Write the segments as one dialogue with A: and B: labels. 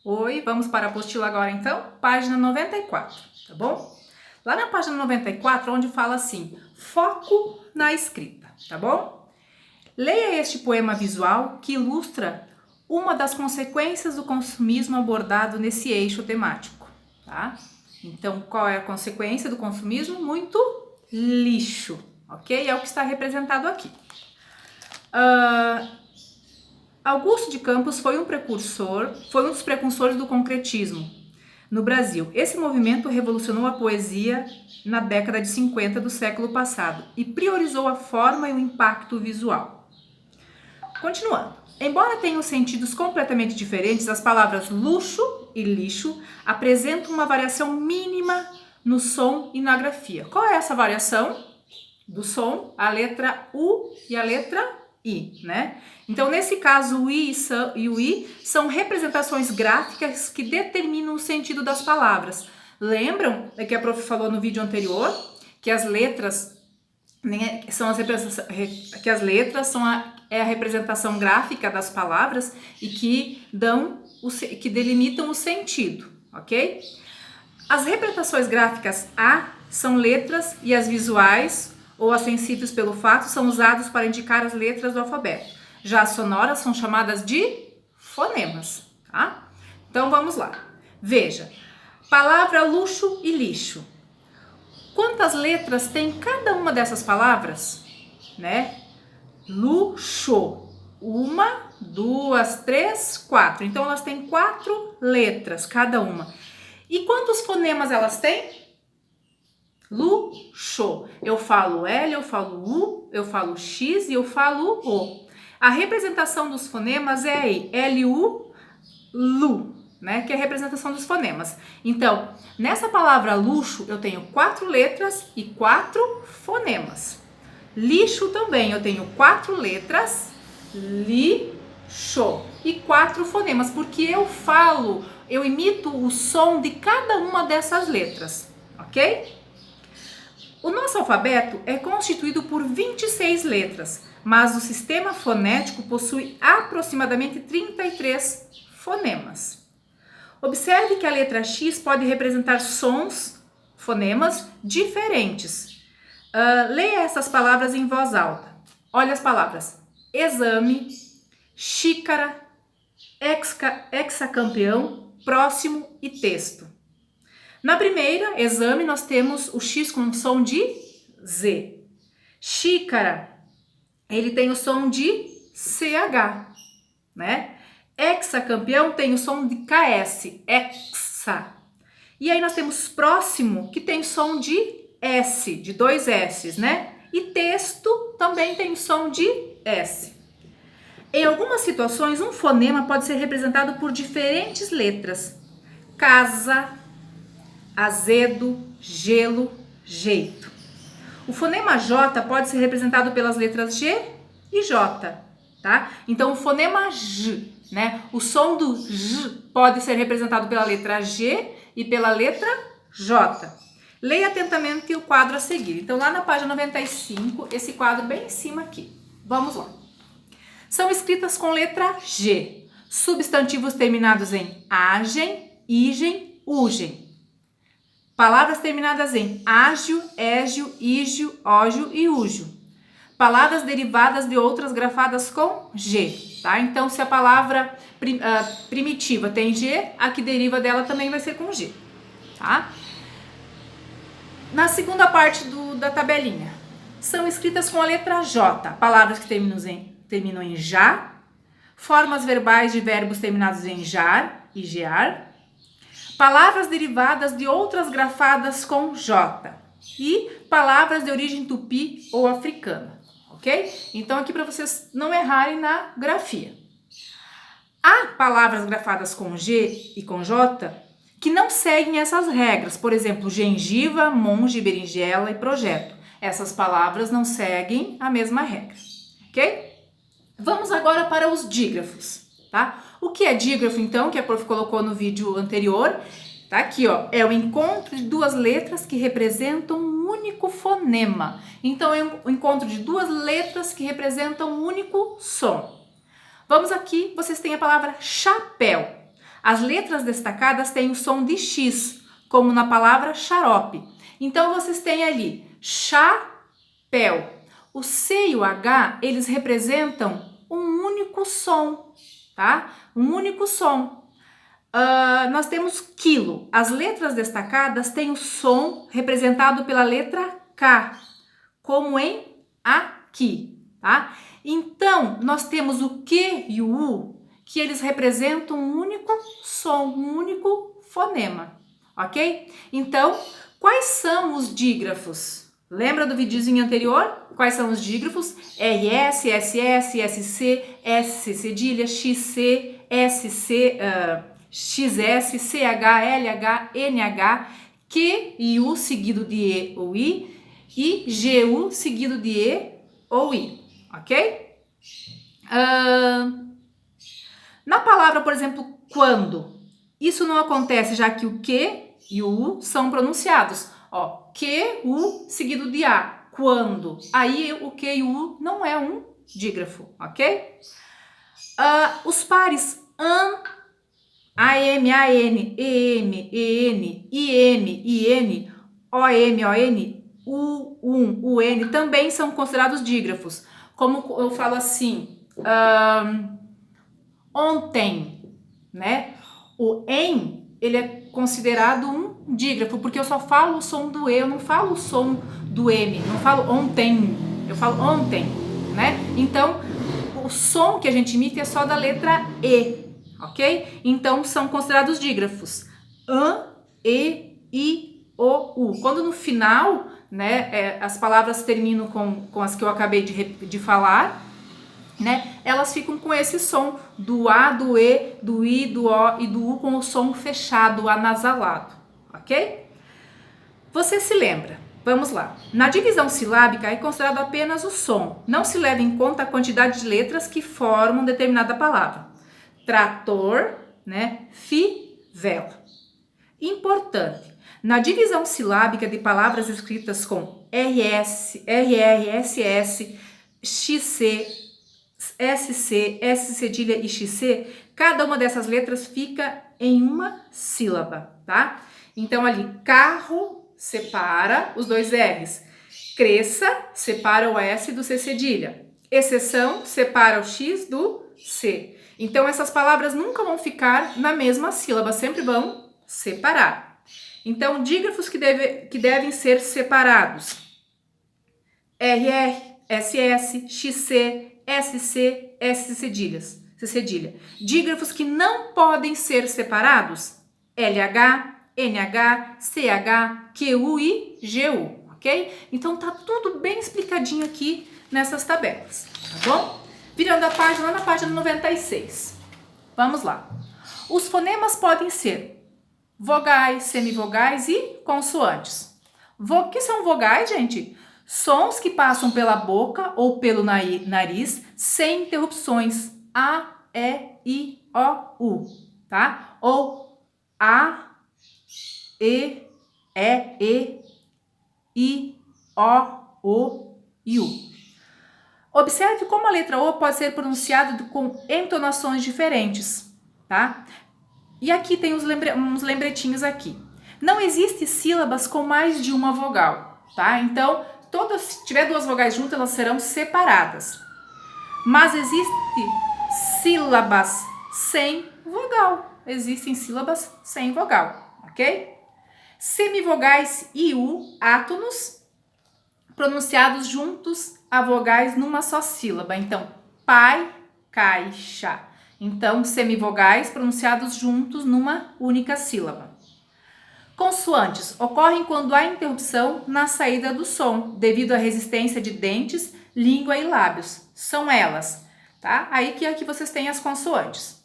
A: Oi, vamos para a apostila agora então? Página 94, tá bom? Lá na página 94, onde fala assim, foco na escrita, tá bom? Leia este poema visual que ilustra uma das consequências do consumismo abordado nesse eixo temático, tá? Então, qual é a consequência do consumismo? Muito lixo, ok? É o que está representado aqui. Augusto de Campos foi um dos precursores do concretismo no Brasil. Esse movimento revolucionou a poesia na década de 50 do século passado e priorizou a forma e o impacto visual. Continuando. Embora tenham sentidos completamente diferentes, as palavras luxo e lixo apresentam uma variação mínima no som e na grafia. Qual é essa variação? Do som, a letra U e a letra I, né? Então, nesse caso, o I e o I são representações gráficas que determinam o sentido das palavras. Lembram que a prof falou no vídeo anterior que as letras são a representação gráfica das palavras e que delimitam o sentido, ok? As representações gráficas A são letras e as visuais ou as sensíveis pelo fato são usados para indicar as letras do alfabeto. Já as sonoras são chamadas de fonemas, tá? Então vamos lá. Veja, palavra luxo e lixo. Quantas letras tem cada uma dessas palavras? Né? Luxo. 1, 2, 3, 4. Então elas têm 4 letras cada uma. E quantos fonemas elas têm? Luxo. Eu falo L, eu falo U, eu falo X e eu falo O. A representação dos fonemas é aí, L-U, Lu, né? Que é a representação dos fonemas. Então, nessa palavra luxo, eu tenho 4 letras e 4 fonemas. Lixo também, eu tenho 4 letras, lixo, e 4 fonemas, porque eu imito o som de cada uma dessas letras, ok? O nosso alfabeto é constituído por 26 letras, mas o sistema fonético possui aproximadamente 33 fonemas. Observe que a letra X pode representar fonemas diferentes. Leia essas palavras em voz alta. Olha as palavras: exame, xícara, hexacampeão, próximo e texto. Na primeira, exame, nós temos o X com som de Z. Xícara, ele tem o som de CH, né? Hexacampeão tem o som de KS, hexa. E aí nós temos próximo, que tem som de S, de 2 S's, né? E texto também tem som de S. Em algumas situações, um fonema pode ser representado por diferentes letras. Casa, azedo, gelo, jeito. O fonema J pode ser representado pelas letras G e J, tá? Então, o fonema J, né? O som do J pode ser representado pela letra G e pela letra J. Leia atentamente o quadro a seguir. Então, lá na página 95, esse quadro bem em cima aqui. Vamos lá. São escritas com letra G. Substantivos terminados em agem, igem, ugem. Palavras terminadas em ágio, égio, ígio, ógio e úgio. Palavras derivadas de outras grafadas com G, tá? Então, se a palavra primitiva tem G, a que deriva dela também vai ser com G, tá? Na segunda parte da tabelinha, são escritas com a letra J, palavras que terminam em já, formas verbais de verbos terminados em jar e gear, palavras derivadas de outras grafadas com J e palavras de origem tupi ou africana, ok? Então, aqui para vocês não errarem na grafia. Há palavras grafadas com G e com J que não seguem essas regras, por exemplo, gengiva, monge, berinjela e projeto. Essas palavras não seguem a mesma regra, ok? Vamos agora para os dígrafos, tá? O que é dígrafo, então, que a prof colocou no vídeo anterior? Tá aqui, ó, é o encontro de duas letras que representam um único fonema. Então, é o encontro de duas letras que representam um único som. Vamos aqui, vocês têm a palavra chapéu. As letras destacadas têm o som de X, como na palavra xarope. Então, vocês têm ali chapéu. O C e o H, eles representam um único som, tá? Um único som. Nós temos quilo. As letras destacadas têm o som representado pela letra K, como em aqui, tá? Então, nós temos o Q e o U, que eles representam um único som, um único fonema, ok? Então, quais são os dígrafos? Lembra do videozinho anterior? Quais são os dígrafos? RS, SS, SC, SC cedilha, XC, SC, XS, CH, LH, NH, Q e U seguido de E ou I e GU seguido de E ou I, ok? Na palavra, por exemplo, quando, isso não acontece já que o Q e o U são pronunciados. Ó, Q, U seguido de A, quando. Aí o Q e o U não é um dígrafo, ok? Os pares AM, AM, EM, EN, IN, ON, UN também são considerados dígrafos. Como eu falo assim, ontem, né? O em, ele é considerado um dígrafo, porque eu só falo o som do E, eu não falo o som do M, não falo ontem, eu falo ontem, né? Então, o som que a gente emite é só da letra E, ok? Então, são considerados dígrafos. An, E, I, O, U. Quando no final, né, as palavras terminam com as que eu acabei de falar, né, elas ficam com esse som do A, do E, do I, do O e do U com o som fechado, anasalado, ok? Você se lembra? Vamos lá. Na divisão silábica é considerado apenas o som. Não se leva em conta a quantidade de letras que formam determinada palavra. Trator, né, fivela. Importante. Na divisão silábica de palavras escritas com RS, RR, SS, XC, SC, S cedilha e XC, cada uma dessas letras fica em uma sílaba, tá? Então ali, carro separa os dois R's. Cresça separa o S do C cedilha. Exceção separa o X do C. Então essas palavras nunca vão ficar na mesma sílaba, sempre vão separar. Então, dígrafos que devem ser separados. RR, SS, XC, SC, S cedilha. Dígrafos que não podem ser separados. LH, NH, CH, QU e GU, ok? Então tá tudo bem explicadinho aqui nessas tabelas, tá bom? Virando a página, lá na página 96. Vamos lá. Os fonemas podem ser vogais, semivogais e consoantes. O que são vogais, gente? Sons que passam pela boca ou pelo nariz sem interrupções. A, E, I, O, U, tá? Ou A, E, I, O e U. Observe como a letra O pode ser pronunciada com entonações diferentes, tá? E aqui tem uns lembretinhos aqui. Não existe sílabas com mais de uma vogal, tá? Então, se tiver duas vogais juntas, elas serão separadas. Mas existem sílabas sem vogal. Existem sílabas sem vogal, ok? Semivogais e U, átonos, pronunciados juntos a vogais numa só sílaba. Então, pai, caixa. Então, semivogais pronunciados juntos numa única sílaba. Consoantes ocorrem quando há interrupção na saída do som, devido à resistência de dentes, língua e lábios. São elas, tá? Aí que aqui vocês têm as consoantes.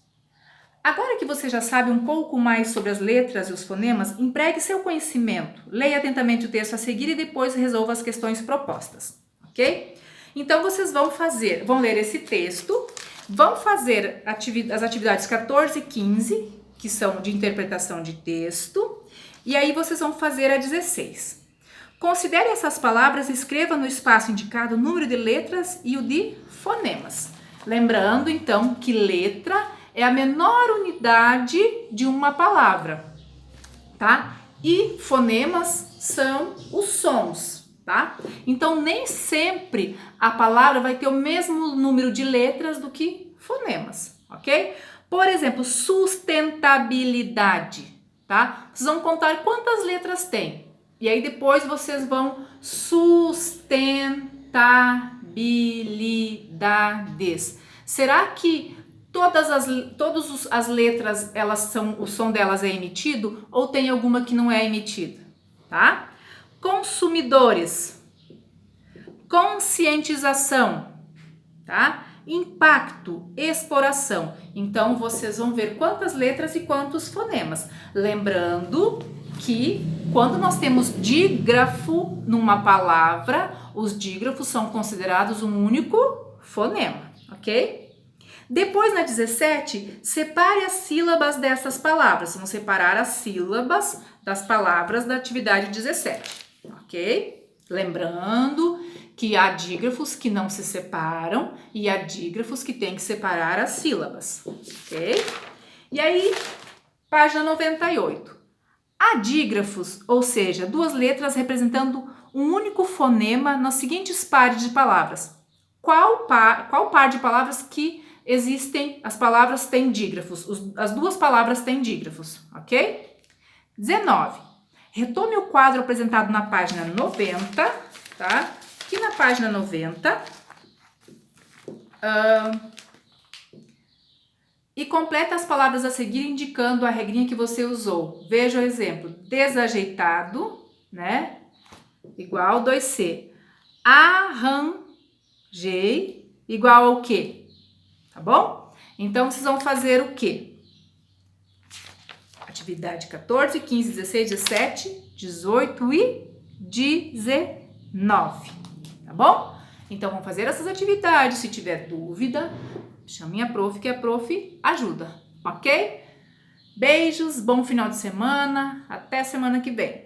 A: Agora que você já sabe um pouco mais sobre as letras e os fonemas, empregue seu conhecimento. Leia atentamente o texto a seguir e depois resolva as questões propostas, ok? Então, vocês vão ler esse texto, vão fazer as atividades 14 e 15, que são de interpretação de texto, e aí vocês vão fazer a 16. Considere essas palavras e escreva no espaço indicado o número de letras e o de fonemas. Lembrando, então, que letra é a menor unidade de uma palavra, tá? E fonemas são os sons, tá? Então, nem sempre a palavra vai ter o mesmo número de letras do que fonemas, ok? Por exemplo, sustentabilidade, tá? Vocês vão contar quantas letras tem. E aí depois vocês vão sustentabilidades. Será que todas as letras, elas são, o som delas é emitido ou tem alguma que não é emitida, tá? Consumidores, conscientização, tá? Impacto, exploração. Então vocês vão ver quantas letras e quantos fonemas. Lembrando que quando nós temos dígrafo numa palavra, os dígrafos são considerados um único fonema, ok? Depois, na 17, separe as sílabas dessas palavras. Vamos separar as sílabas das palavras da atividade 17, ok? Lembrando que há dígrafos que não se separam e há dígrafos que tem que separar as sílabas, ok? E aí, página 98. Há dígrafos, ou seja, duas letras representando um único fonema nos seguintes pares de palavras. Qual par de palavras que existem, as palavras têm dígrafos, as duas palavras têm dígrafos, ok? 19. Retome o quadro apresentado na página 90, tá? Aqui na página 90, e completa as palavras a seguir indicando a regrinha que você usou. Veja o exemplo. Desajeitado, né? Igual 2C. Arranjei igual ao quê? Tá bom? Então, vocês vão fazer o quê? Atividade 14, 15, 16, 17, 18 e 19. Tá bom? Então, vamos fazer essas atividades. Se tiver dúvida, chame a prof, que a prof ajuda, ok? Beijos, bom final de semana, até semana que vem.